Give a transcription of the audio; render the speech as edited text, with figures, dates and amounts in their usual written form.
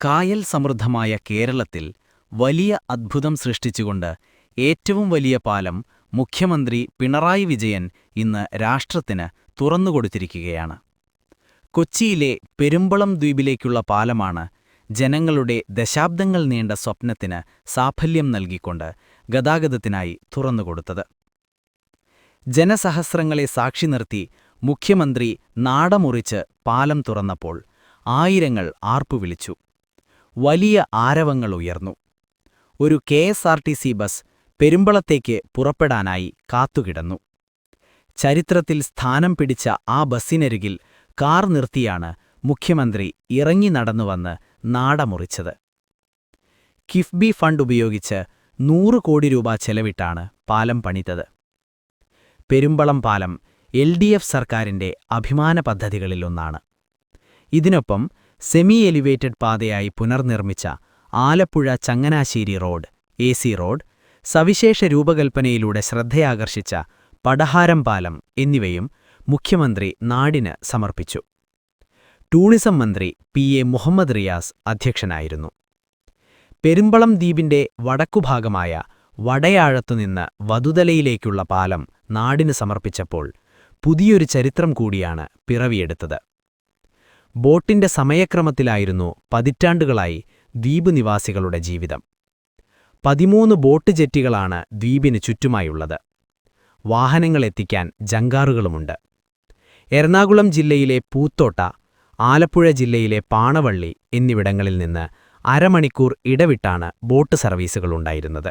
കായൽ സമൃദ്ധമായ കേരളത്തിൽ വലിയ അദ്ഭുതം സൃഷ്ടിച്ചുകൊണ്ട് ഏറ്റവും വലിയ പാലം മുഖ്യമന്ത്രി പിണറായി വിജയൻ ഇന്ന് രാഷ്ട്രത്തിന് തുറന്നുകൊടുത്തിരിക്കുകയാണ്. കൊച്ചിയിലെ പെരുമ്പളം ദ്വീപിലേക്കുള്ള പാലമാണ് ജനങ്ങളുടെ ദശാബ്ദങ്ങൾ നീണ്ട സ്വപ്നത്തിന് സാഫല്യം നൽകിക്കൊണ്ട് ഗതാഗതത്തിനായി തുറന്നുകൊടുത്തത്. ജനസഹസ്രങ്ങളെ സാക്ഷി നിർത്തി മുഖ്യമന്ത്രി നാടമുറിച്ച് പാലം തുറന്നപ്പോൾ ആയിരങ്ങൾ ആർപ്പുവിളിച്ചു. വലിയ ആരവങ്ങൾ ഉയർന്നു. ഒരു KSRTC ബസ് പെരുമ്പളത്തേക്ക് പുറപ്പെടാനായി കാത്തുകിടന്നു. ചരിത്രത്തിൽ സ്ഥാനം പിടിച്ച ആ ബസ്സിനരികിൽ കാർ നിർത്തിയാണ് മുഖ്യമന്ത്രി ഇറങ്ങി നടന്നുവന്ന് നാടമുറിച്ചത്. കിഫ്ബി ഫണ്ട് ഉപയോഗിച്ച് 100 കോടി രൂപ ചെലവിട്ടാണ് പാലം പണിതത്. പെരുമ്പളം പാലം LDF സർക്കാരിന്റെ അഭിമാന പദ്ധതികളിലൊന്നാണ്. ഇതിനൊപ്പം semi elevated പാതയായി പുനർനിർമ്മിച്ച ആലപ്പുഴ-ചങ്ങനാശ്ശേരി road, AC road, സവിശേഷ രൂപകൽപ്പനയിലൂടെ ശ്രദ്ധയാകർഷിച്ച പടഹാരം പാലം എന്നിവയും മുഖ്യമന്ത്രി നാടിന് സമർപ്പിച്ചു. ടൂറിസം മന്ത്രി PA മുഹമ്മദ് റിയാസ് അധ്യക്ഷനായിരുന്നു. പെരുമ്പളം ദ്വീപിന്റെ വടക്കുഭാഗമായ വടയാഴത്തുനിന്ന് വതുതലയിലേക്കുള്ള പാലം നാടിന് സമർപ്പിച്ചപ്പോൾ പുതിയൊരു ചരിത്രം കൂടിയാണ് പിറവിയെടുത്തത്. ബോട്ടിന്റെ സമയക്രമത്തിലായിരുന്നു പതിറ്റാണ്ടുകളായി ദ്വീപ് നിവാസികളുടെ ജീവിതം. 13 ബോട്ട് ജെട്ടികളാണ് ദ്വീപിന് ചുറ്റുമായുള്ളത്. വാഹനങ്ങളെത്തിക്കാൻ ജങ്കാറുകളുമുണ്ട്. എറണാകുളം ജില്ലയിലെ പൂത്തോട്ട, ആലപ്പുഴ ജില്ലയിലെ പാണവള്ളി എന്നിവിടങ്ങളിൽ നിന്ന് അരമണിക്കൂർ ഇടവിട്ടാണ് ബോട്ട് സർവീസുകളുണ്ടായിരുന്നത്.